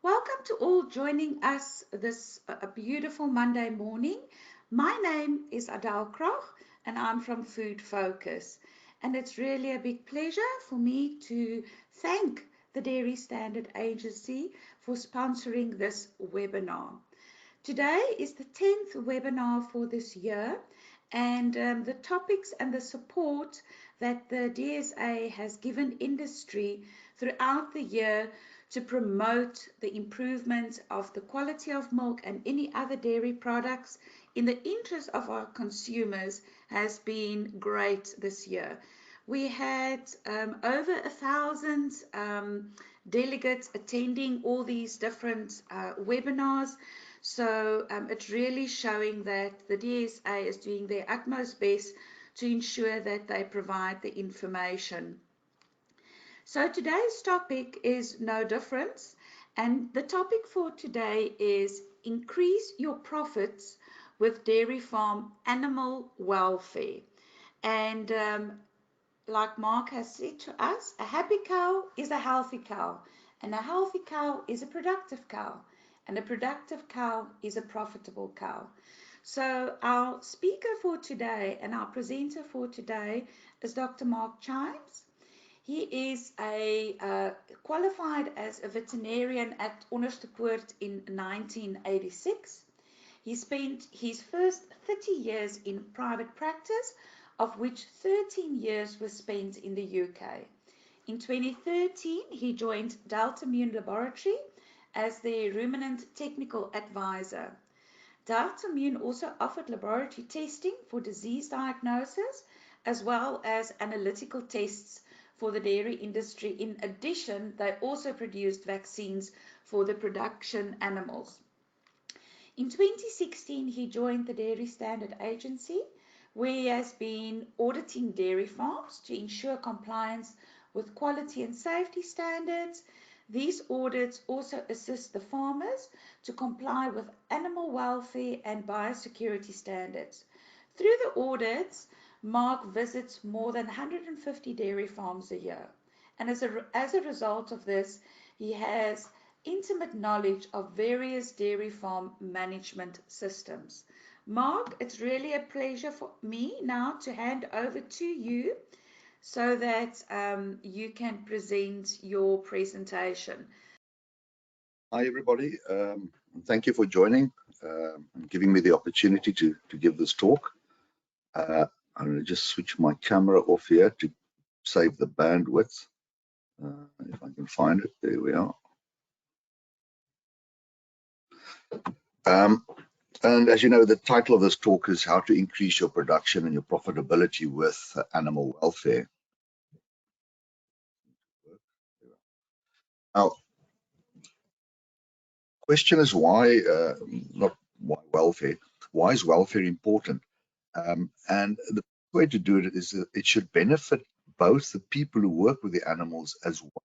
Welcome to all joining us this beautiful Monday morning. My name is Adele Kroch and I'm from Food Focus. And it's really a big pleasure for me to thank the Dairy Standard Agency for sponsoring this webinar. Today is the 10th webinar for this year, and the topics and the support that the DSA has given industry throughout the year to promote the improvement of the quality of milk and any other dairy products in the interest of our consumers has been great this year. We had over 1,000 delegates attending all these different webinars. So it's really showing that the DSA is doing their utmost best to ensure that they provide the information. So today's topic is no different, and the topic for today is increase your profits with dairy farm animal welfare. And like Mark has said to us, a happy cow is a healthy cow, and a healthy cow is a productive cow, and a productive cow is a profitable cow. So our speaker for today and our presenter for today is Dr. Mark Chimes. He is qualified as a veterinarian at Onderstepoort in 1986. He spent his first 30 years in private practice, of which 13 years were spent in the UK. In 2013, he joined Deltamune Laboratory as their ruminant technical advisor. Deltamune also offered laboratory testing for disease diagnosis as well as analytical tests for the dairy industry. In addition, they also produced vaccines for the production animals. In 2016, he joined the Dairy Standard Agency, where he has been auditing dairy farms to ensure compliance with quality and safety standards. These audits also assist the farmers to comply with animal welfare and biosecurity standards. Through the audits, Mark visits more than 150 dairy farms a year. And as a result of this, he has intimate knowledge of various dairy farm management systems. Mark, it's really a pleasure for me now to hand over to you so that you can present your presentation. Hi, everybody. Thank you for joining and giving me the opportunity to give this talk. I'm going to just switch my camera off here to save the bandwidth. If I can find it, there we are. And as you know, the title of this talk is how to increase your production and your profitability with animal welfare. Now, question is why, not why welfare, why is welfare important? And the way to do it is that it should benefit both the people who work with the animals as well.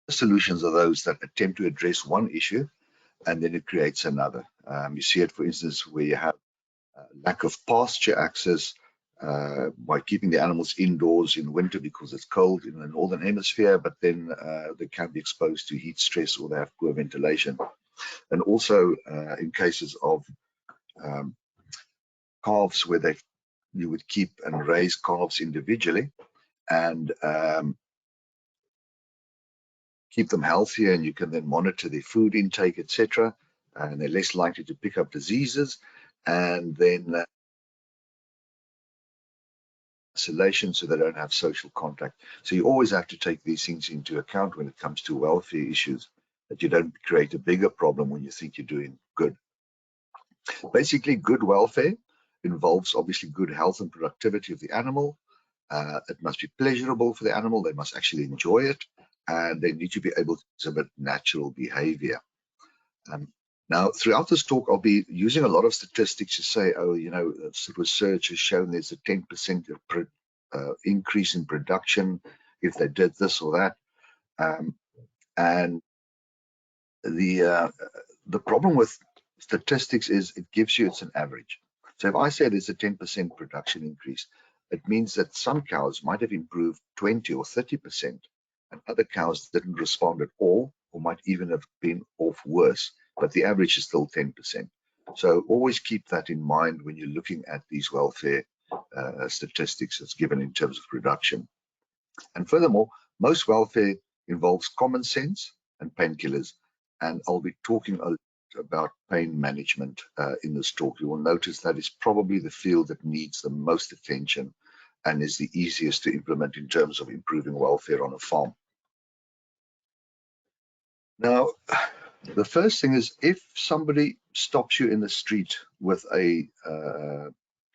The solutions are those that attempt to address one issue and then it creates another. You see it, for instance, where you have lack of pasture access by keeping the animals indoors in winter because it's cold in the northern hemisphere, but then they can be exposed to heat stress or they have poor ventilation. And also in cases of calves where you would keep and raise calves individually and keep them healthier, and you can then monitor their food intake, etc. And they're less likely to pick up diseases. And then isolation, so they don't have social contact. So you always have to take these things into account when it comes to welfare issues, that you don't create a bigger problem when you think you're doing good. Basically, good welfare involves obviously good health and productivity of the animal. It must be pleasurable for the animal. They must actually enjoy it, and they need to be able to exhibit natural behavior. Now, throughout this talk, I'll be using a lot of statistics to say, oh, you know, research has shown there's a 10% increase in production if they did this or that. And the problem with statistics is it gives you, it's an average. So if I say there's a 10% production increase, it means that some cows might have improved 20 or 30%, and other cows didn't respond at all or might even have been off worse, but the average is still 10%. So always keep that in mind when you're looking at these welfare statistics that's given in terms of production. And furthermore, most welfare involves common sense and painkillers. And I'll be talking a lot about pain management in this talk. You will notice that it's probably the field that needs the most attention and is the easiest to implement in terms of improving welfare on a farm. Now, the first thing is, if somebody stops you in the street with a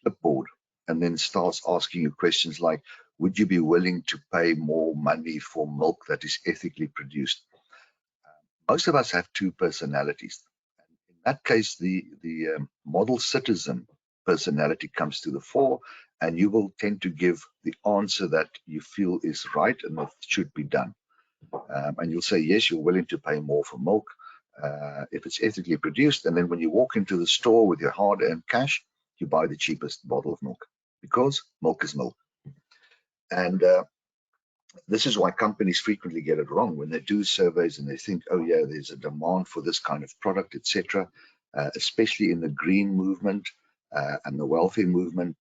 clipboard and then starts asking you questions like, would you be willing to pay more money for milk that is ethically produced? Most of us have two personalities. In that case, the model citizen personality comes to the fore, and you will tend to give the answer that you feel is right and that should be done. And you'll say, yes, you're willing to pay more for milk if it's ethically produced. And then when you walk into the store with your hard-earned cash, you buy the cheapest bottle of milk because milk is milk. And this is why companies frequently get it wrong when they do surveys and they think, oh yeah, there's a demand for this kind of product, etc. Especially in the green movement and the welfare movement.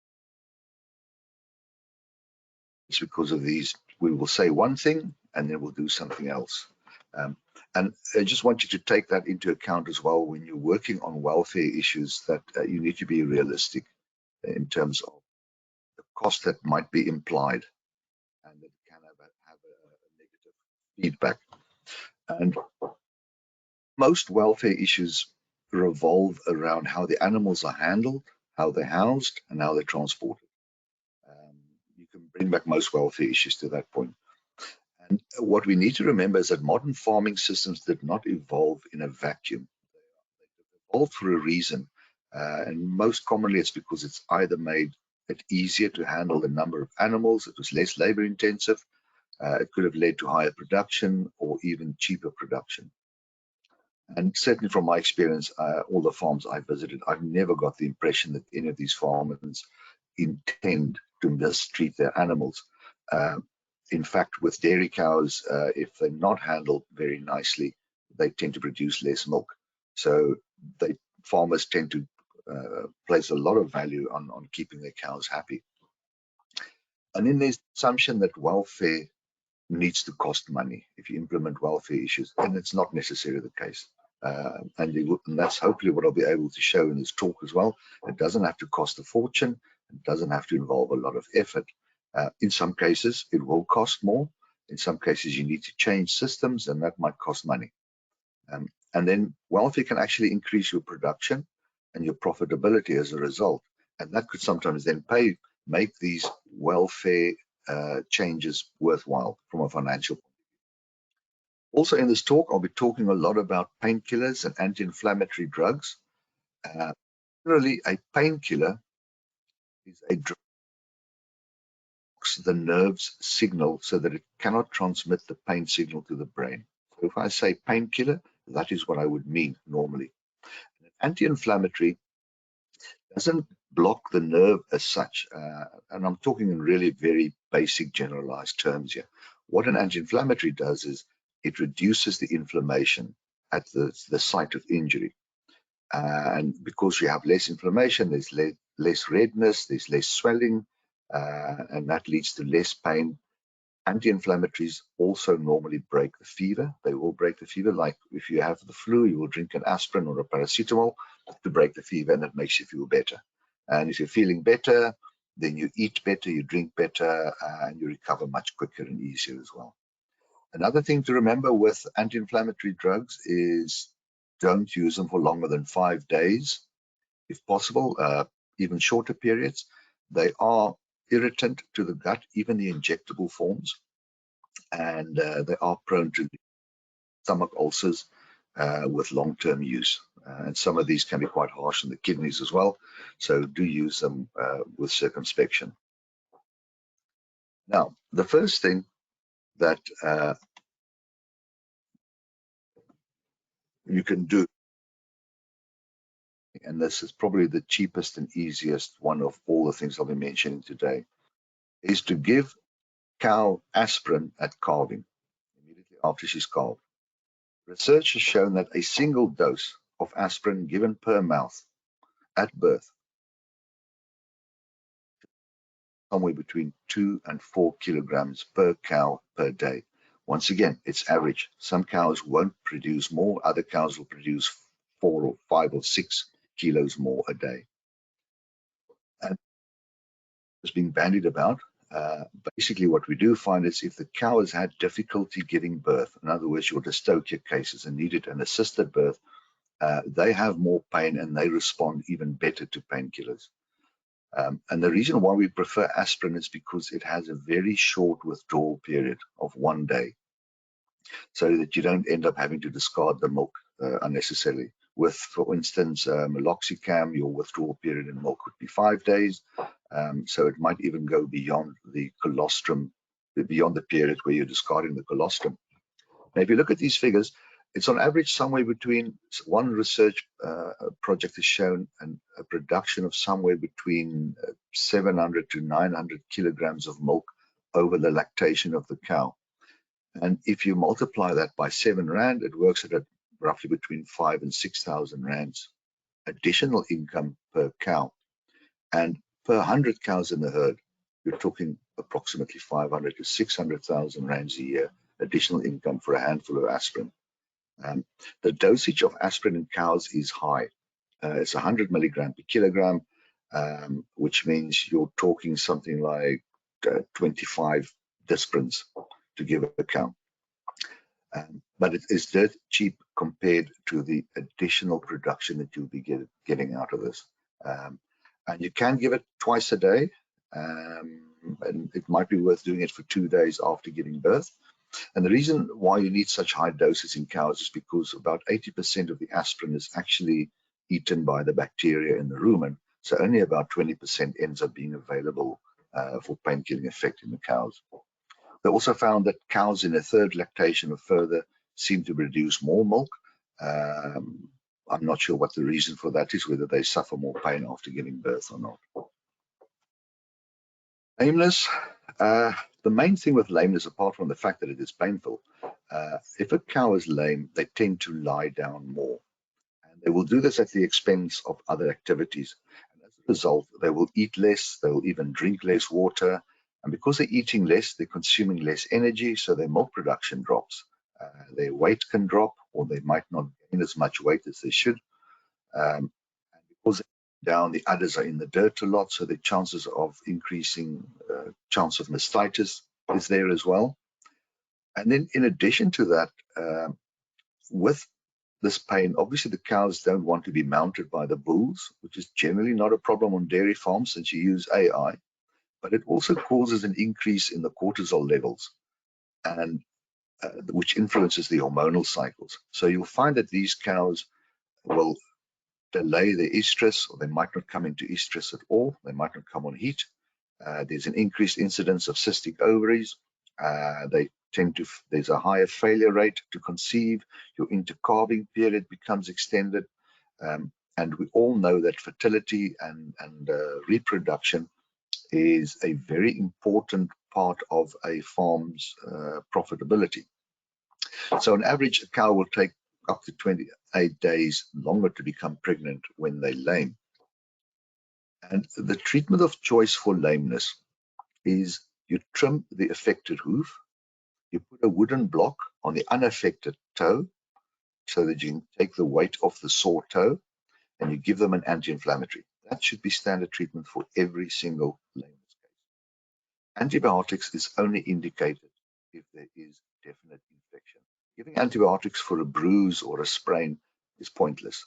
It's because of these. We will say one thing and then we'll do something else. And I just want you to take that into account as well when you're working on welfare issues, that you need to be realistic in terms of the cost that might be implied and that can have a negative feedback. And most welfare issues revolve around how the animals are handled, how they're housed, and how they're transported. You can bring back most welfare issues to that point. And what we need to remember is that modern farming systems did not evolve in a vacuum. They evolved for a reason, and most commonly it's because it's either made it easier to handle the number of animals, it was less labor intensive, it could have led to higher production or even cheaper production. And certainly from my experience, all the farms I visited, I've never got the impression that any of these farmers intend to mistreat their animals. In fact, with dairy cows, if they're not handled very nicely, they tend to produce less milk. So farmers tend to place a lot of value on keeping their cows happy. And then there's the assumption that welfare needs to cost money if you implement welfare issues, and it's not necessarily the case. And that's hopefully what I'll be able to show in this talk as well. It doesn't have to cost a fortune. It doesn't have to involve a lot of effort. In some cases, it will cost more. In some cases, you need to change systems, and that might cost money. And then welfare can actually increase your production and your profitability as a result. And that could sometimes then make these welfare changes worthwhile from a financial point of view. Also in this talk, I'll be talking a lot about painkillers and anti-inflammatory drugs. Generally, a painkiller is a drug that blocks the nerve's signal so that it cannot transmit the pain signal to the brain. So if I say painkiller, that is what I would mean normally. An anti-inflammatory doesn't block the nerve as such, and I'm talking in really very basic generalized terms here. What an anti-inflammatory does is it reduces the inflammation at the site of injury. And because you have less inflammation, there's less redness, there's less swelling, and that leads to less pain. Anti-inflammatories also normally break the fever. They will break the fever. Like if you have the flu, you will drink an aspirin or a paracetamol to break the fever, and it makes you feel better. And if you're feeling better, then you eat better, you drink better, and you recover much quicker and easier as well. Another thing to remember with anti-inflammatory drugs is don't use them for longer than 5 days, if possible, even shorter periods. They are irritant to the gut, even the injectable forms, and they are prone to stomach ulcers with long-term use. And some of these can be quite harsh on the kidneys as well, so do use them with circumspection. Now, the first thing that you can do, and this is probably the cheapest and easiest one of all the things I'll be mentioning today, is to give cow aspirin at calving, immediately after she's calved. Research has shown that a single dose of aspirin given per mouth at birth, somewhere between 2 and 4 kilograms per cow per day. Once again, it's average. Some cows won't produce more, other cows will produce 4 or 5 or 6 kilos more a day. And it's being bandied about. Basically, what we do find is if the cow has had difficulty giving birth, in other words, your dystocia cases and needed an assisted birth, they have more pain and they respond even better to painkillers. And the reason why we prefer aspirin is because it has a very short withdrawal period of 1 day, so that you don't end up having to discard the milk unnecessarily. With, for instance, meloxicam, your withdrawal period in milk would be 5 days. So it might even go beyond the colostrum, beyond the period where you're discarding the colostrum. Now, if you look at these figures, it's on average somewhere between, one research project has shown a production of somewhere between 700 to 900 kilograms of milk over the lactation of the cow. And if you multiply that by 7 Rand, it works at roughly between 5,000 and 6,000 Rands additional income per cow. And per 100 cows in the herd, you're talking approximately 500 to 600,000 Rands a year additional income for a handful of aspirin. The dosage of aspirin in cows is high. It's 100 milligram per kilogram, which means you're talking something like 25 disprins to give a cow. But it is dirt cheap compared to the additional production that you'll be getting out of this. And you can give it twice a day, and it might be worth doing it for 2 days after giving birth. And the reason why you need such high doses in cows is because about 80% of the aspirin is actually eaten by the bacteria in the rumen, so only about 20% ends up being available for pain-killing effect in the cows. They also found that cows in their third lactation or further seem to produce more milk. I'm not sure what the reason for that is, whether they suffer more pain after giving birth or not. Lameness. The main thing with lameness, apart from the fact that it is painful, if a cow is lame, they tend to lie down more. And they will do this at the expense of other activities. And as a result, they will eat less, they will even drink less water. And because they're eating less, they're consuming less energy, so their milk production drops. Their weight can drop, or they might not gain as much weight as they should. And because they're down, the udders are in the dirt a lot, so the chances of increasing chance of mastitis is there as well. And then in addition to that, with this pain, obviously the cows don't want to be mounted by the bulls, which is generally not a problem on dairy farms since you use AI, but it also causes an increase in the cortisol levels, and which influences the hormonal cycles. So you'll find that these cows will delay their estrus, or they might not come into estrus at all. They might not come on heat. There's an increased incidence of cystic ovaries. There's a higher failure rate to conceive. Your intercalving period becomes extended. And we all know that fertility and reproduction is a very important part of a farm's profitability. So on average, a cow will take up to 28 days longer to become pregnant when they're lame. And the treatment of choice for lameness is you trim the affected hoof, you put a wooden block on the unaffected toe so that you can take the weight off the sore toe, and you give them an anti-inflammatory. That should be standard treatment for every single lameness case. Antibiotics is only indicated if there is definite infection. Giving antibiotics for a bruise or a sprain is pointless.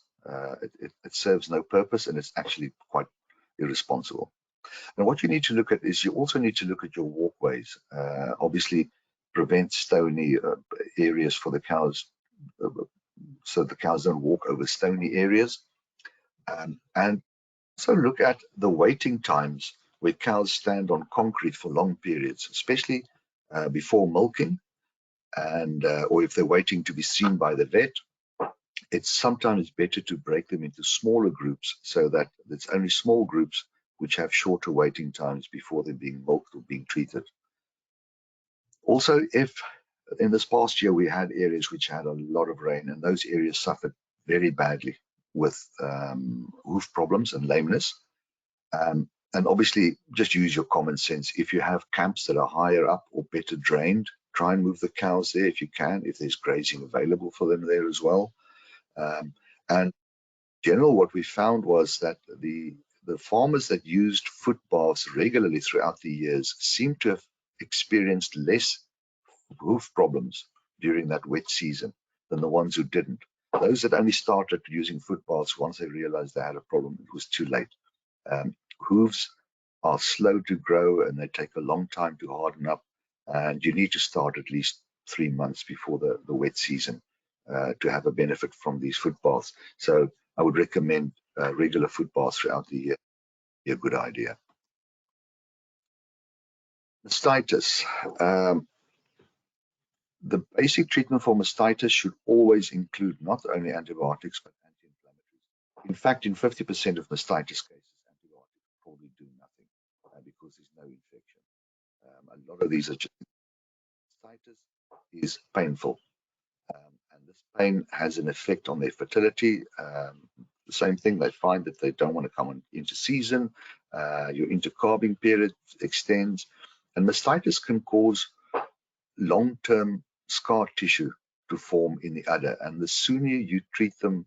It serves no purpose, and it's actually quite irresponsible. And what you need to look at is you also need to look at your walkways. Obviously, prevent stony areas for the cows, so the cows don't walk over stony areas. And also look at the waiting times where cows stand on concrete for long periods, especially before milking, and or if they're waiting to be seen by the vet. It's sometimes better to break them into smaller groups so that it's only small groups which have shorter waiting times before they're being milked or being treated. Also, if in this past year, we had areas which had a lot of rain, and those areas suffered very badly with hoof problems and lameness. And obviously, just use your common sense. If you have camps that are higher up or better drained, try and move the cows there if you can, if there's grazing available for them there as well. And in general, what we found was that the farmers that used foot baths regularly throughout the years seem to have experienced less hoof problems during that wet season than the ones who didn't. Those that only started using foot baths once they realized they had a problem, it was too late. Hooves are slow to grow and they take a long time to harden up, and you need to start at least 3 months before the wet season to have a benefit from these foot baths. So I would recommend regular foot baths throughout the year. Be a good idea. Mastitis. The basic treatment for mastitis should always include not only antibiotics but anti-inflammatories. In fact, in 50% of mastitis cases, antibiotics probably do nothing because there's no infection. A lot of these are just mastitis is painful, and this pain has an effect on their fertility. The same thing, they find that they don't want to come into season. Your intercalving period extends, and mastitis can cause long-term scar tissue to form in the udder, and the sooner you treat them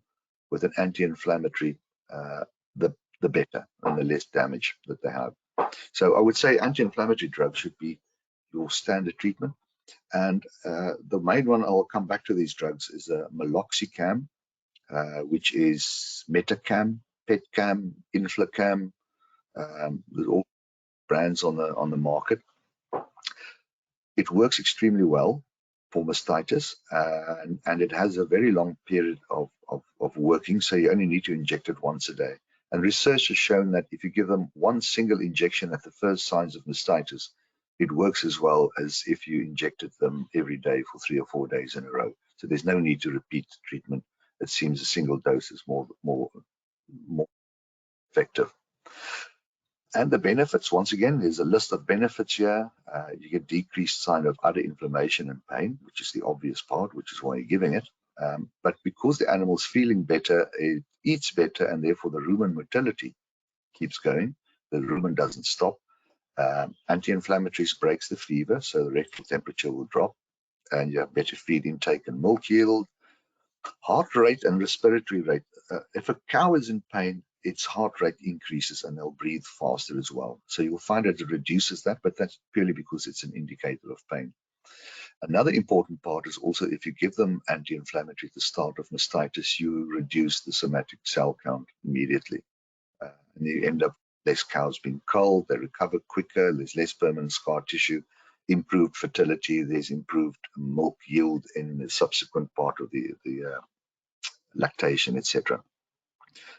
with an anti-inflammatory, the better, and the less damage that they have. So I would say anti-inflammatory drugs should be your standard treatment, and the main one, I'll come back to these drugs, is meloxicam, which is Metacam, Petcam, Inflacam. There's all brands on the market. It works extremely well for mastitis, and it has a very long period of working, so you only need to inject it once a day. And research has shown that if you give them one single injection at the first signs of mastitis, it works as well as if you injected them every day for 3 or 4 days in a row. So there's no need to repeat the treatment. It seems a single dose is more effective. And the benefits, once again, there's a list of benefits here. You get decreased sign of udder inflammation and pain, which is the obvious part, which is why you're giving it. But because the animal's feeling better, it eats better, and therefore the rumen motility keeps going. The rumen doesn't stop. Anti-inflammatories breaks the fever, so the rectal temperature will drop, and you have better feed intake and milk yield. Heart rate and respiratory rate. If a cow is in pain, its heart rate increases and they'll breathe faster as well. So you'll find that it reduces that, but that's purely because it's an indicator of pain. Another important part is also if you give them anti-inflammatory at the start of mastitis, you reduce the somatic cell count immediately. And you end up less cows being culled, they recover quicker, there's less permanent scar tissue, improved fertility, there's improved milk yield in the subsequent part of the lactation, etc.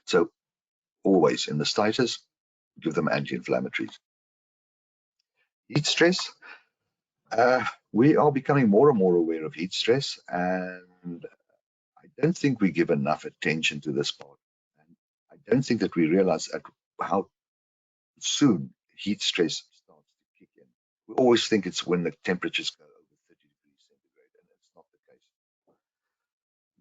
So always in mastitis, give them anti-inflammatories. Heat stress. We are becoming more and more aware of heat stress, and I don't think we give enough attention to this part. And I don't think that we realize how soon heat stress starts to kick in. We always think it's when the temperatures go over 30 degrees centigrade, and that's not the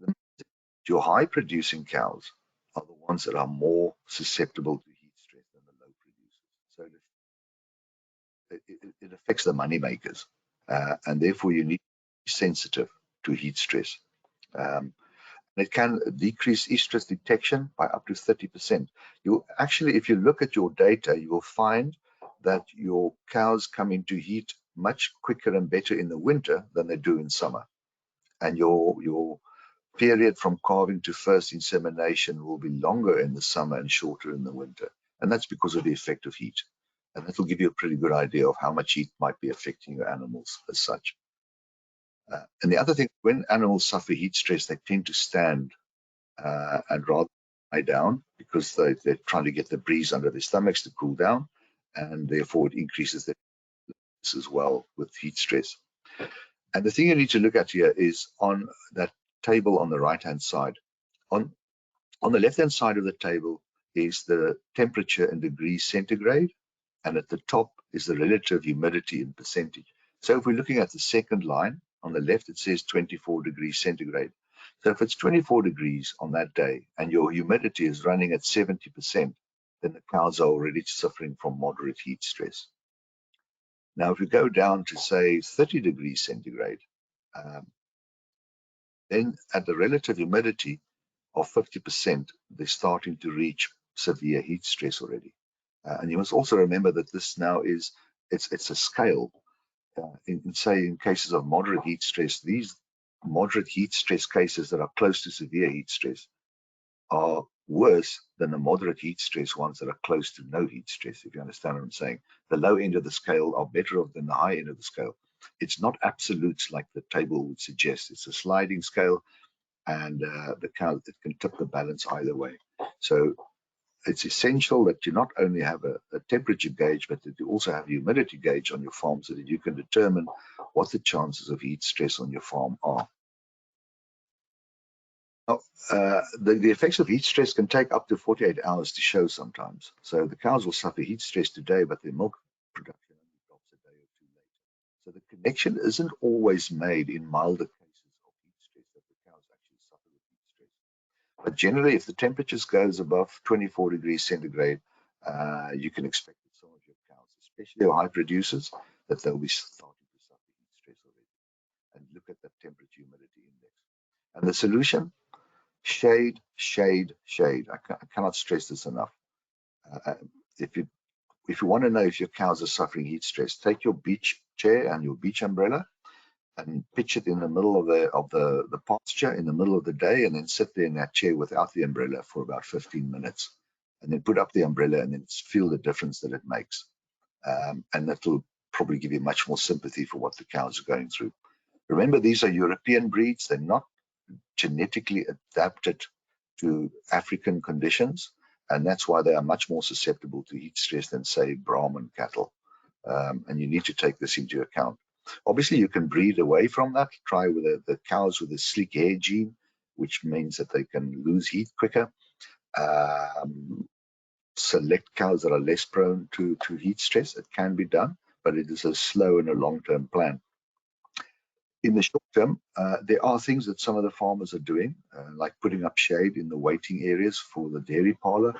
case. Your high producing cows are the ones that are more susceptible to heat stress than the low producers. So it affects the money makers, and therefore you need to be sensitive to heat stress. It can decrease estrus detection by up to 30%. You actually, if you look at your data, you will find that your cows come into heat much quicker and better in the winter than they do in summer. And your period from calving to first insemination will be longer in the summer and shorter in the winter. And that's because of the effect of heat. And that will give you a pretty good idea of how much heat might be affecting your animals as such. And the other thing, when animals suffer heat stress, they tend to stand and rather lie down because they're trying to get the breeze under their stomachs to cool down, and therefore it increases their as well with heat stress. And the thing you need to look at here is on that table on the right-hand side. On the left-hand side of the table is the temperature in degrees centigrade, and at the top is the relative humidity in percentage. So if we're looking at the second line On the left, it says 24 degrees centigrade. So if it's 24 degrees on that day and your humidity is running at 70%, then the cows are already suffering from moderate heat stress. Now, if you go down to, say, 30 degrees centigrade, then at the relative humidity of 50%, they're starting to reach severe heat stress already. And you must also remember that this now is, it's a scale. In cases of moderate heat stress, these moderate heat stress cases that are close to severe heat stress are worse than the moderate heat stress ones that are close to no heat stress, if you understand what I'm saying. The low end of the scale are better off than the high end of the scale. It's not absolutes like the table would suggest. It's a sliding scale, and the cow, it can tip the balance either way. So it's essential that you not only have a temperature gauge, but that you also have a humidity gauge on your farm so that you can determine what the chances of heat stress on your farm are. Now, the effects of heat stress can take up to 48 hours to show sometimes. So the cows will suffer heat stress today, but their milk production only drops a day or two later. So the connection isn't always made in milder cases of heat stress that the cows actually suffer with heat stress. But generally, if the temperatures goes above 24 degrees centigrade, you can expect that some of your cows, especially your high producers, that they'll be starting to suffer heat stress already. And look at that temperature humidity index. And the solution? Shade, shade, shade. I cannot stress this enough. If you want to know if your cows are suffering heat stress, take your beach chair and your beach umbrella and pitch it in the middle of the pasture in the middle of the day, and then sit there in that chair without the umbrella for about 15 minutes, and then put up the umbrella and then feel the difference that it makes. And that will probably give you much more sympathy for what the cows are going through. Remember, these are European breeds. They're not genetically adapted to African conditions, and that's why they are much more susceptible to heat stress than, say, Brahman cattle. And you need to take this into account. Obviously, you can breed away from that. Try with the cows with a sleek hair gene, which means that they can lose heat quicker. Select cows that are less prone to heat stress. It can be done, but it is a slow and a long-term plan. In the short term, there are things that some of the farmers are doing, like putting up shade in the waiting areas for the dairy parlor,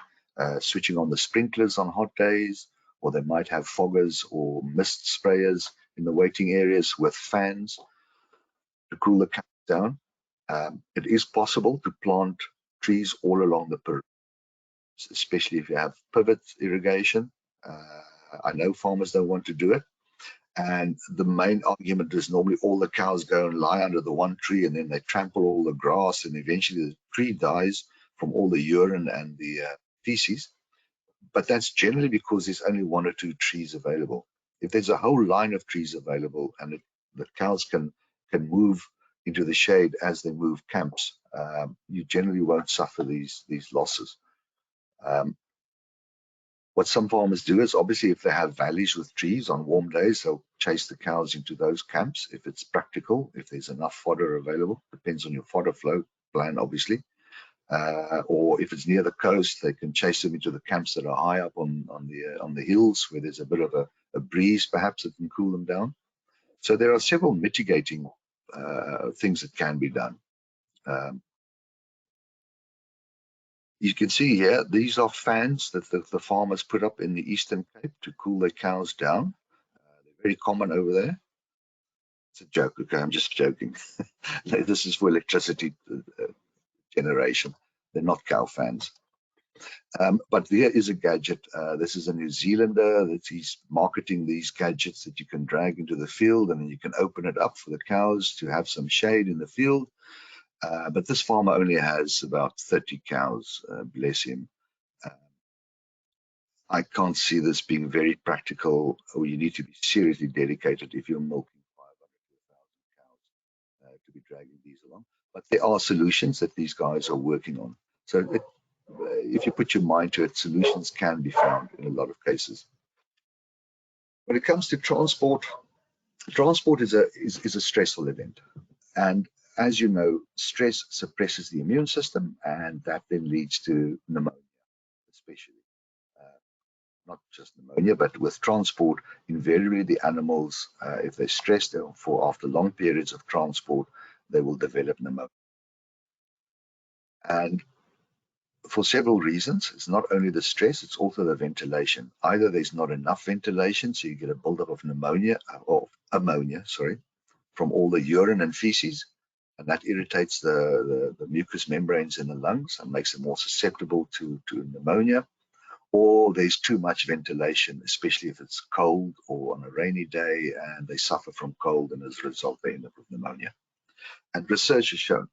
switching on the sprinklers on hot days, or they might have foggers or mist sprayers in the waiting areas with fans to cool the cows down. It is possible to plant trees all along the perimeter, especially if you have pivot irrigation. I know farmers don't want to do it. And the main argument is normally all the cows go and lie under the one tree, and then they trample all the grass, and eventually the tree dies from all the urine and the feces. But that's generally because there's only one or two trees available. If there's a whole line of trees available and the cows can move into the shade as they move camps, you generally won't suffer these losses. What some farmers do is, obviously, if they have valleys with trees on warm days, they'll chase the cows into those camps if it's practical, if there's enough fodder available. Depends on your fodder flow plan, obviously. Or if it's near the coast, they can chase them into the camps that are high up on the hills where there's a bit of a breeze, perhaps, that can cool them down. So there are several mitigating things that can be done. You can see here, these are fans that the farmers put up in the Eastern Cape to cool their cows down. They're very common over there. It's a joke, okay, I'm just joking. This is for electricity generation. They're not cow fans. But there is a gadget. This is a New Zealander that he's marketing these gadgets that you can drag into the field, and then you can open it up for the cows to have some shade in the field. But this farmer only has about 30 cows, bless him. I can't see this being very practical, or you need to be seriously dedicated if you're milking 500 to 1,000 cows to be dragging these along. But there are solutions that these guys are working on. So if you put your mind to it, solutions can be found in a lot of cases. When it comes to transport, transport is a stressful event. And as you know, stress suppresses the immune system, and that then leads to pneumonia, especially. not just pneumonia, but with transport, invariably the animals, if they're stressed for after long periods of transport, they will develop pneumonia. And for several reasons, it's not only the stress, it's also the ventilation. Either there's not enough ventilation, so you get a buildup of pneumonia, or ammonia, sorry, from all the urine and feces, and that irritates the mucous membranes in the lungs and makes them more susceptible to pneumonia. Or there's too much ventilation, especially if it's cold or on a rainy day, and they suffer from cold, and as a result, they end up with pneumonia. And research has shown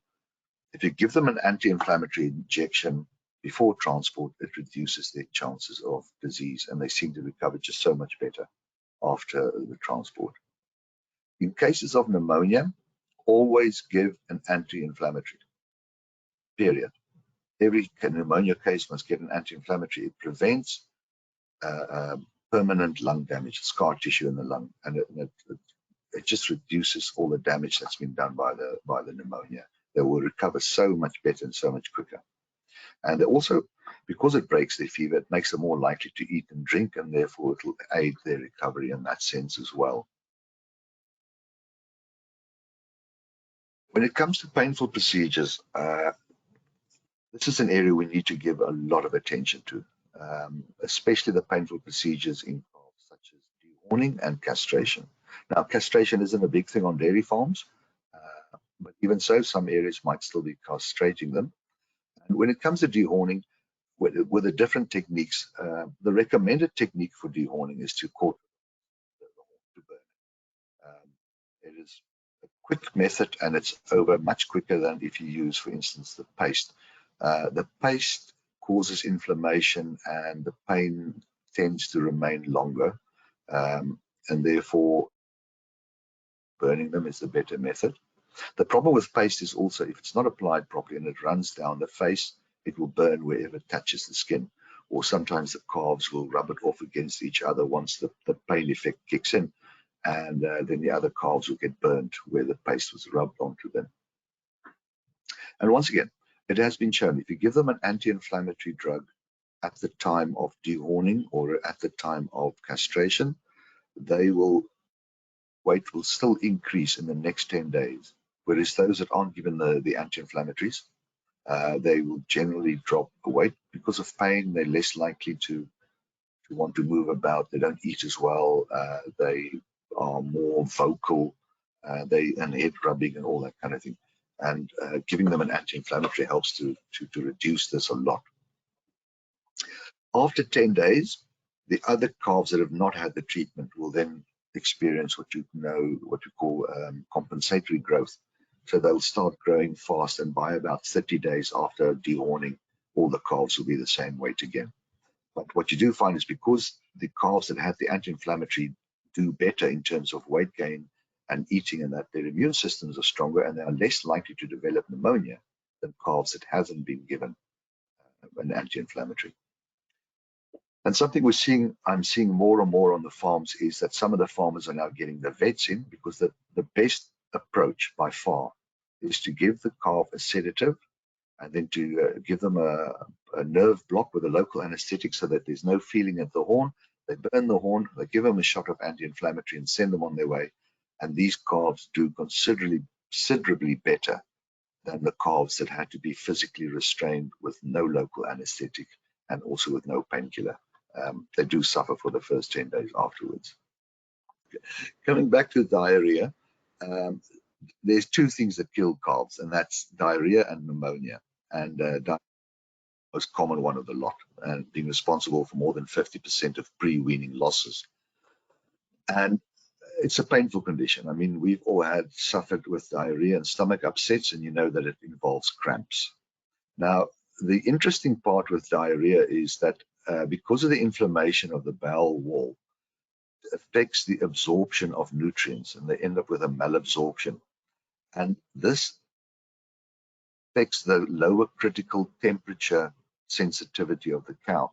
if you give them an anti-inflammatory injection before transport, it reduces their chances of disease, and they seem to recover just so much better after the transport. In cases of pneumonia, always give an anti-inflammatory, period. Every pneumonia case must get an anti-inflammatory. It prevents permanent lung damage, scar tissue in the lung, and it just reduces all the damage that's been done by the pneumonia. They will recover so much better and so much quicker. And also, because it breaks their fever, it makes them more likely to eat and drink, and therefore it will aid their recovery in that sense as well. When it comes to painful procedures, this is an area we need to give a lot of attention to, especially the painful procedures in calves, such as dehorning and castration. Now, castration isn't a big thing on dairy farms, but even so, some areas might still be castrating them. And when it comes to dehorning, with the different techniques, the recommended technique for dehorning is to cause the horn to burn. It is a quick method, and it's over much quicker than if you use, for instance, the paste. The paste causes inflammation, and the pain tends to remain longer, and therefore burning them is the better method. The problem with paste is also if it's not applied properly and it runs down the face, it will burn wherever it touches the skin, or sometimes the calves will rub it off against each other once the pain effect kicks in, and then the other calves will get burnt where the paste was rubbed onto them. And once again, it has been shown if you give them an anti-inflammatory drug at the time of dehorning or at the time of castration, weight will still increase in the next 10 days. Whereas those that aren't given the anti-inflammatories, they will generally drop weight because of pain. They're less likely to want to move about. They don't eat as well. They are more vocal. And head rubbing and all that kind of thing. And giving them an anti-inflammatory helps to reduce this a lot. After 10 days, the other calves that have not had the treatment will then experience what you call compensatory growth. So they'll start growing fast, and by about 30 days after dehorning, all the calves will be the same weight again. But what you do find is because the calves that had the anti-inflammatory do better in terms of weight gain and eating, and that their immune systems are stronger and they are less likely to develop pneumonia than calves that hasn't been given an anti-inflammatory. And something I'm seeing more and more on the farms is that some of the farmers are now getting the vets in, because the best approach by far is to give the calf a sedative and then to give them a nerve block with a local anesthetic so that there's no feeling at the horn. They burn the horn, they give them a shot of anti-inflammatory and send them on their way. And these calves do considerably better than the calves that had to be physically restrained with no local anesthetic and also with no painkiller. They do suffer for the first 10 days afterwards. Coming back to diarrhea, there's two things that kill calves, and that's diarrhea and pneumonia. And diarrhea is the most common one of the lot, and being responsible for more than 50% of pre-weaning losses. And it's a painful condition. I mean, we've all suffered with diarrhea and stomach upsets, and you know that it involves cramps. Now, the interesting part with diarrhea is that because of the inflammation of the bowel wall, it affects the absorption of nutrients, and they end up with a malabsorption. And this affects the lower critical temperature sensitivity of the calf.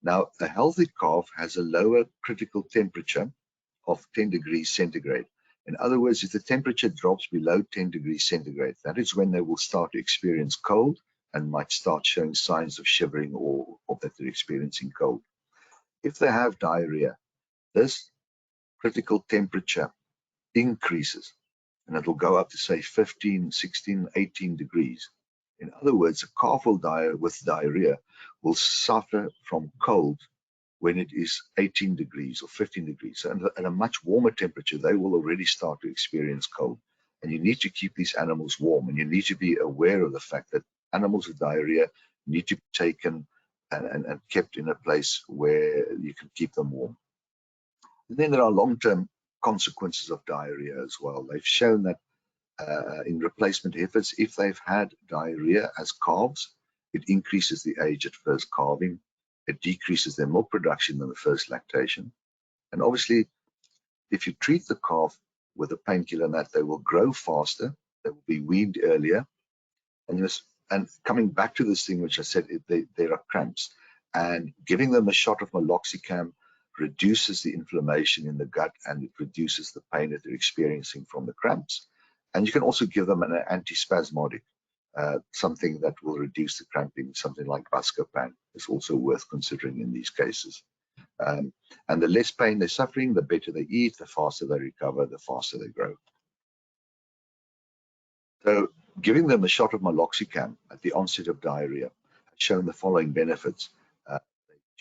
Now, a healthy calf has a lower critical temperature of 10 degrees centigrade. In other words, if the temperature drops below 10 degrees centigrade, that is when they will start to experience cold and might start showing signs of shivering or that they're experiencing cold. If they have diarrhea, this critical temperature increases, and it will go up to say 15, 16, 18 degrees. In other words, a calf with diarrhea will suffer from cold when it is 18 degrees or 15 degrees. So at a much warmer temperature, they will already start to experience cold. And you need to keep these animals warm, and you need to be aware of the fact that animals with diarrhea need to be taken and kept in a place where you can keep them warm. And then there are long-term consequences of diarrhea as well. They've shown that in replacement heifers, if they've had diarrhea as calves, it increases the age at first calving, it decreases their milk production in the first lactation. And obviously, if you treat the calf with a painkiller and that, they will grow faster, they will be weaned earlier. And coming back to this thing which I said, there are cramps, and giving them a shot of meloxicam reduces the inflammation in the gut, and it reduces the pain that they're experiencing from the cramps. And you can also give them an antispasmodic, something that will reduce the cramping. Something like Buscopan is also worth considering in these cases. And the less pain they're suffering, the better they eat, the faster they recover, the faster they grow. So giving them a shot of meloxicam at the onset of diarrhea has shown the following benefits. They're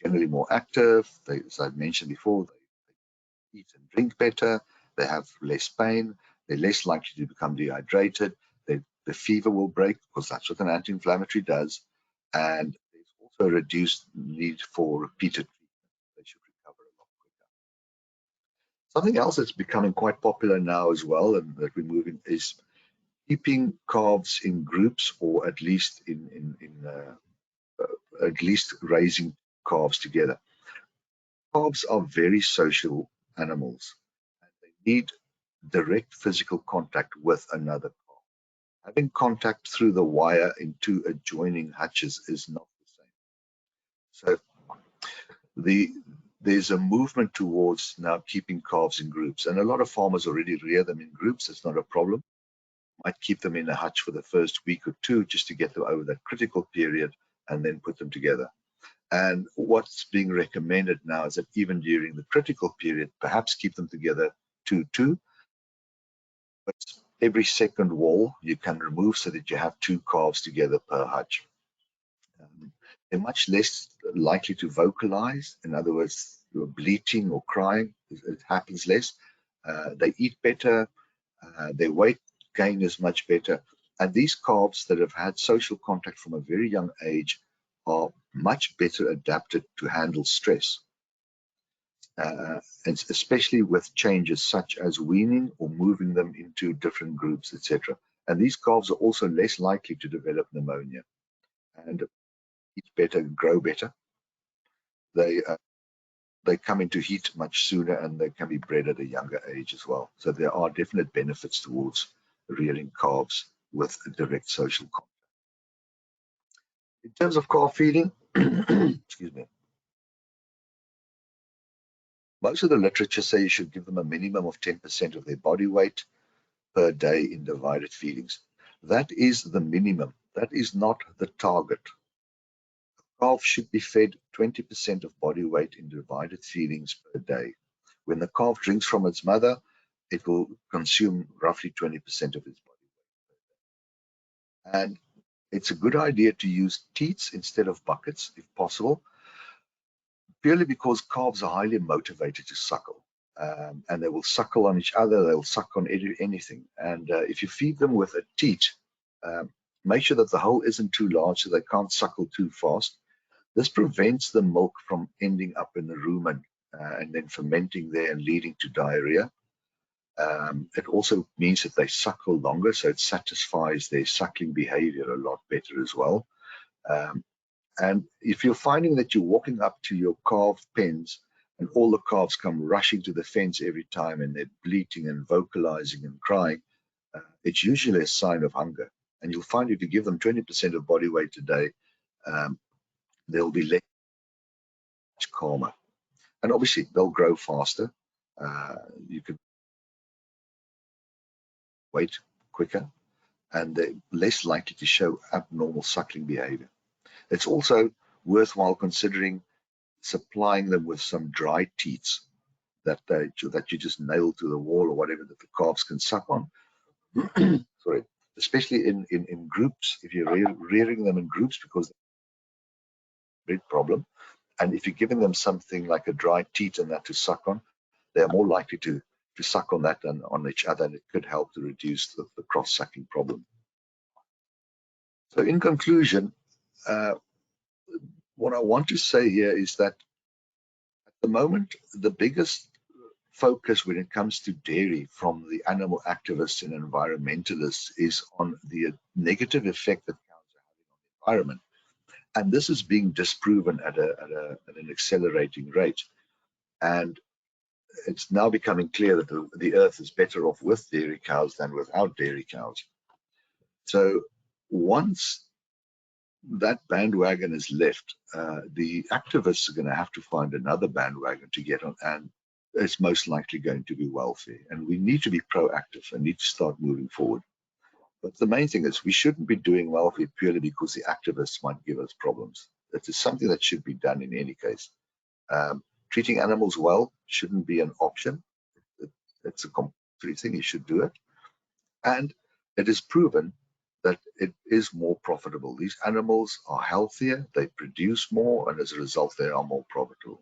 generally more active. As I mentioned before, they eat and drink better. They have less pain. They're less likely to become dehydrated. The fever will break, because that's what an anti-inflammatory does. And there's also a reduced need for repeated treatment. They should recover a lot quicker. Something else that's becoming quite popular now as well, and that we're moving, is keeping calves in groups, or at least at least raising calves together. Calves are very social animals, and they need direct physical contact with another calf. Having contact through the wire in two adjoining hutches is not the same. So there's a movement towards now keeping calves in groups, and a lot of farmers already rear them in groups. It's not a problem. Might keep them in a hutch for the first week or two just to get them over that critical period, and then put them together. And what's being recommended now is that even during the critical period, perhaps keep them together 2-2, but every second wall you can remove so that you have two calves together per hutch. They're much less likely to vocalize. In other words, bleating or crying, it happens less. They eat better. Their weight gain is much better. And these calves that have had social contact from a very young age are much better adapted to handle stress, and especially with changes such as weaning or moving them into different groups, etc. And these calves are also less likely to develop pneumonia and eat better and grow better. They come into heat much sooner, and they can be bred at a younger age as well. So there are definite benefits towards rearing calves with a direct social contact. In terms of calf feeding, excuse me, most of the literature say you should give them a minimum of 10% of their body weight per day in divided feedings. That is the minimum. That is not the target. A calf should be fed 20% of body weight in divided feedings per day. When the calf drinks from its mother, it will consume roughly 20% of its body weight. And it's a good idea to use teats instead of buckets, if possible, purely because calves are highly motivated to suckle. And they will suckle on each other, they'll suck on anything. And if you feed them with a teat, make sure that the hole isn't too large so they can't suckle too fast. This prevents the milk from ending up in the rumen and then fermenting there and leading to diarrhea. It also means that they suckle longer, so it satisfies their suckling behavior a lot better as well. And if you're finding that you're walking up to your calf pens and all the calves come rushing to the fence every time and they're bleating and vocalizing and crying, it's usually a sign of hunger. And you'll find if you give them 20% of body weight a day, they'll be much calmer. And obviously, they'll grow faster. You can wait quicker, and they're less likely to show abnormal suckling behavior. It's also worthwhile considering supplying them with some dry teats that you just nail to the wall or whatever that the calves can suck on. Sorry, especially in groups, if you're rearing them in groups, because they're a big problem. And if you're giving them something like a dry teat and that to suck on, they're more likely to suck on that than on each other, and it could help to reduce the cross-sucking problem. So in conclusion, what I want to say here is that at the moment, the biggest focus when it comes to dairy from the animal activists and environmentalists is on the negative effect that cows are having on the environment. And this is being disproven at an accelerating rate. And it's now becoming clear that the earth is better off with dairy cows than without dairy cows. So once that bandwagon is left, the activists are going to have to find another bandwagon to get on, and it's most likely going to be welfare. And we need to be proactive and need to start moving forward. But the main thing is we shouldn't be doing welfare purely because the activists might give us problems. It is something that should be done in any case. Treating animals well shouldn't be an option. It's a complete thing. You should do it. And it is proven that it is more profitable. These animals are healthier, they produce more, and as a result, they are more profitable.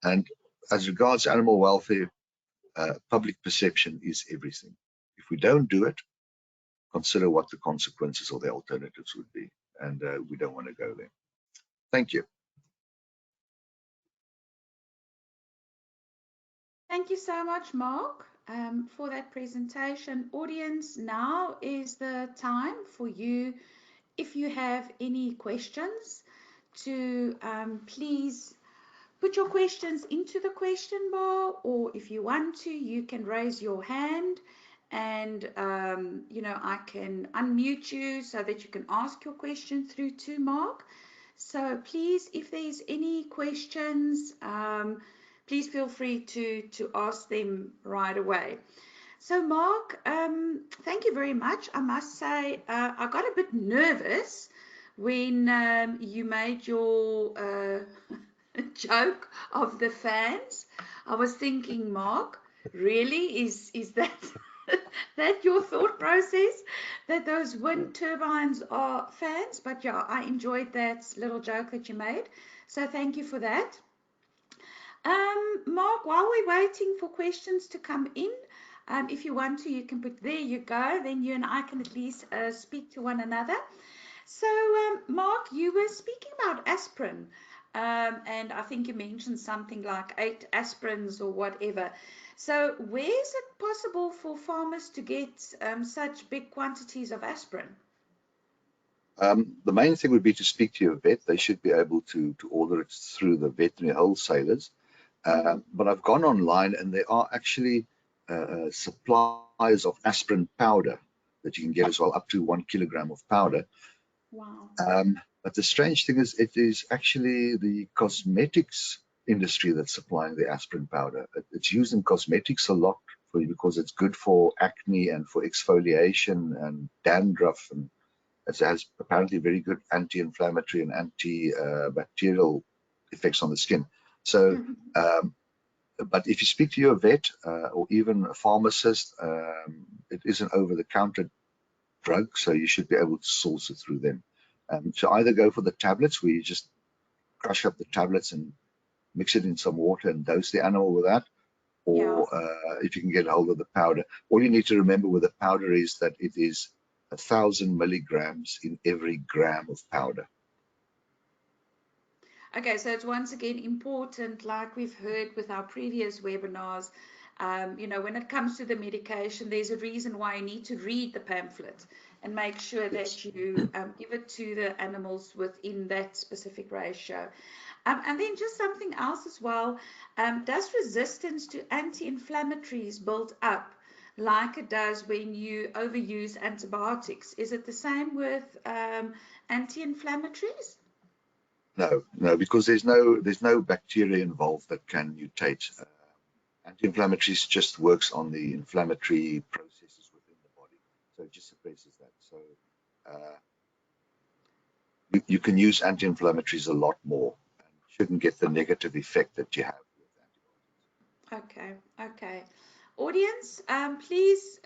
And as regards animal welfare, public perception is everything. If we don't do it, consider what the consequences or the alternatives would be. And we don't want to go there. Thank you. Thank you so much, Mark, for that presentation. Audience, now is the time for you, if you have any questions, to please put your questions into the question bar, or if you want to, you can raise your hand and I can unmute you so that you can ask your question through to Mark. So please, if there's any questions, please feel free to ask them right away. So Mark, thank you very much. I must say I got a bit nervous when you made your joke of the fans. I was thinking, Mark, really is that that your thought process, that those wind turbines are fans? But yeah, I enjoyed that little joke that you made. So thank you for that. Mark, while we're waiting for questions to come in, if you want to, you can put, there you go, then you and I can at least speak to one another. So, Mark, you were speaking about aspirin, and I think you mentioned something like 8 aspirins or whatever. So, where is it possible for farmers to get such big quantities of aspirin? The main thing would be to speak to your vet. They should be able to order it through the veterinary wholesalers. But I've gone online and there are actually supplies of aspirin powder that you can get as well, up to 1 kilogram of powder. Wow. But the strange thing is, it is actually the cosmetics industry that's supplying the aspirin powder. It's used in cosmetics a lot because it's good for acne and for exfoliation and dandruff, and it has apparently very good anti-inflammatory and antibacterial effects on the skin. So, but if you speak to your vet or even a pharmacist, it is an over-the-counter drug, so you should be able to source it through them. So either go for the tablets, where you just crush up the tablets and mix it in some water and dose the animal with that, or if you can get a hold of the powder. All you need to remember with the powder is that it is 1,000 milligrams in every gram of powder. Okay, so it's once again important, like we've heard with our previous webinars, when it comes to the medication, there's a reason why you need to read the pamphlet and make sure that you give it to the animals within that specific ratio. And then just something else as well, does resistance to anti-inflammatories build up like it does when you overuse antibiotics? Is it the same with anti-inflammatories? No, because there's no bacteria involved that can mutate. Anti-inflammatories just works on the inflammatory processes within the body, so it just suppresses that. So you can use anti-inflammatories a lot more and shouldn't get the negative effect that you have with antibiotics. Okay, okay. Audience, please,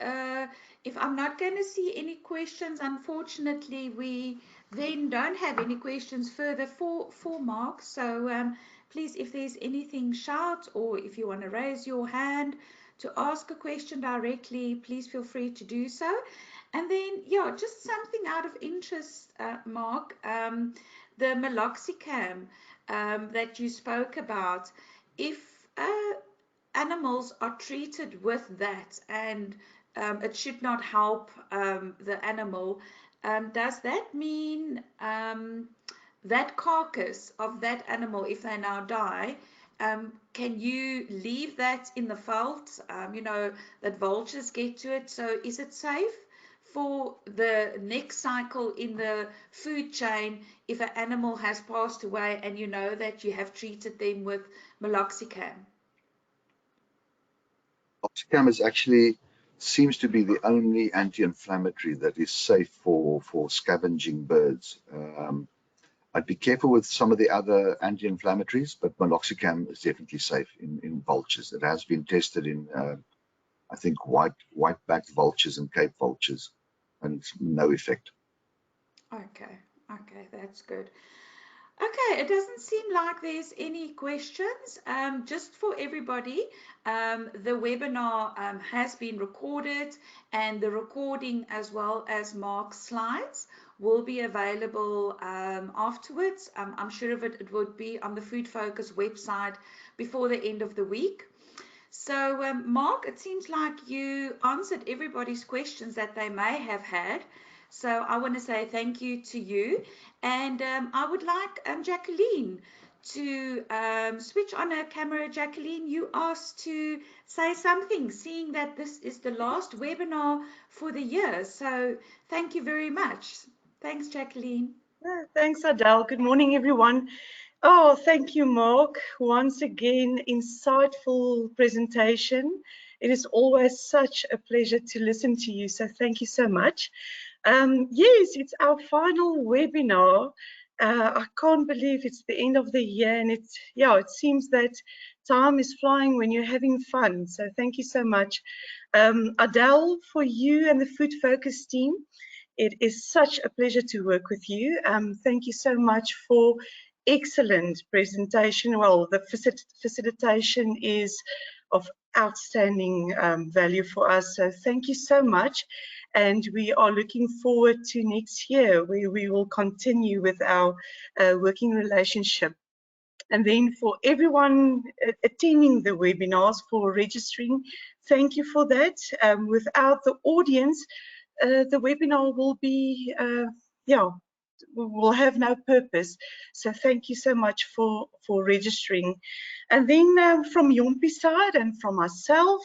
if I'm not going to see any questions, unfortunately, we then don't have any questions further for Mark. So please, if there's anything, shout, or if you want to raise your hand to ask a question directly, please feel free to do so. And then, yeah, just something out of interest, Mark, the meloxicam that you spoke about. If animals are treated with that and it should not help the animal, does that mean that carcass of that animal, if they now die, can you leave that in the veldt, that vultures get to it? So is it safe for the next cycle in the food chain if an animal has passed away and you know that you have treated them with meloxicam? Oxycam is actually seems to be the only anti-inflammatory that is safe for scavenging birds. I'd be careful with some of the other anti-inflammatories, but meloxicam is definitely safe in vultures. It has been tested in, I think, white-backed vultures and Cape vultures, and it's no effect. Okay, okay, that's good. Okay, it doesn't seem like there's any questions. Just for everybody, the webinar has been recorded, and the recording as well as Mark's slides will be available afterwards. I'm sure of it, it would be on the Food Focus website before the end of the week. So, Mark, it seems like you answered everybody's questions that they may have had. So, I want to say thank you to you. And I would like Jacqueline to switch on her camera. Jacqueline, you asked to say something, seeing that this is the last webinar for the year. So, thank you very much. Thanks, Jacqueline. Thanks, Adele. Good morning, everyone. Oh, thank you, Mark. Once again, insightful presentation. It is always such a pleasure to listen to you. So thank you so much. Yes, it's our final webinar. I can't believe it's the end of the year, and it seems that time is flying when you're having fun. So thank you so much, Adele, for you and the Food Focus team. It is such a pleasure to work with you. Thank you so much for excellent presentation. Well, the facilitation is of outstanding value for us. So thank you so much. And we are looking forward to next year where we will continue with our working relationship. And then for everyone attending the webinars, for registering, thank you for that. Without the audience, the webinar will be, will have no purpose. So thank you so much for registering. And then from Yompi's side and from myself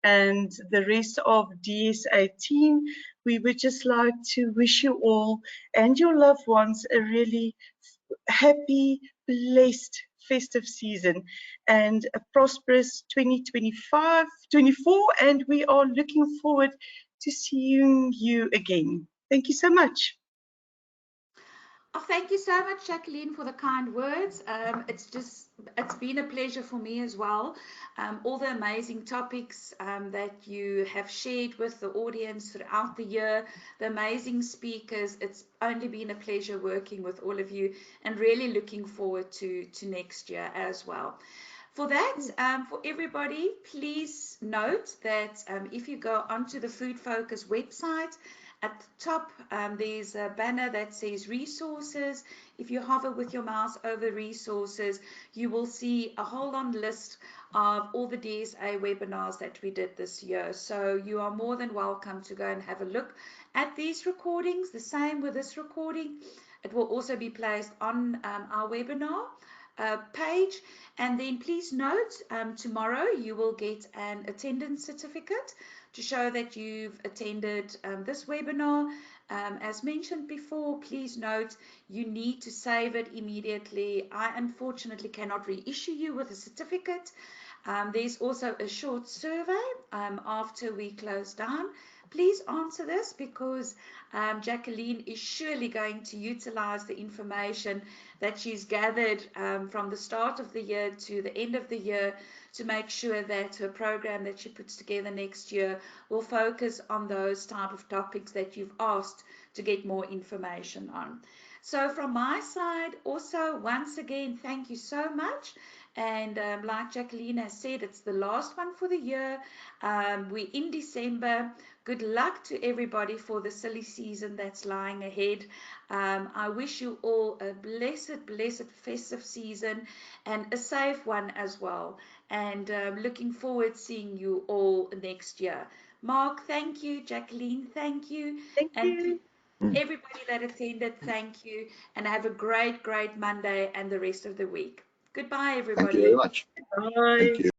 and the rest of DSA team, we would just like to wish you all and your loved ones a really happy, blessed festive season and a prosperous 2025-24, and we are looking forward to seeing you again. Thank you so much. Oh, thank you so much, Jacqueline, for the kind words. It's been a pleasure for me as well. All the amazing topics that you have shared with the audience throughout the year, the amazing speakers. It's only been a pleasure working with all of you and really looking forward to next year as well. For that, for everybody, please note that if you go onto the Food Focus website, at the top, there's a banner that says resources. If you hover with your mouse over resources, you will see a whole long list of all the DSA webinars that we did this year. So you are more than welcome to go and have a look at these recordings. The same with this recording. It will also be placed on our webinar page. And then please note, tomorrow you will get an attendance certificate to show that you've attended this webinar. As mentioned before, please note you need to save it immediately. I unfortunately cannot reissue you with a certificate. There's also a short survey after we close down Please answer this because Jacqueline is surely going to utilize the information that she's gathered from the start of the year to the end of the year to make sure that her program that she puts together next year will focus on those type of topics that you've asked to get more information on. So from my side, also, once again, thank you so much. And like Jacqueline has said, it's the last one for the year. We're in December. Good luck to everybody for the silly season that's lying ahead. I wish you all a blessed, blessed festive season and a safe one as well. And looking forward seeing you all next year. Mark, thank you. Jacqueline, thank you. Thank And to you. everybody that attended, thank you. And have a great, great Monday and the rest of the week. Goodbye, Thank you very everybody. much. Thank Bye. you.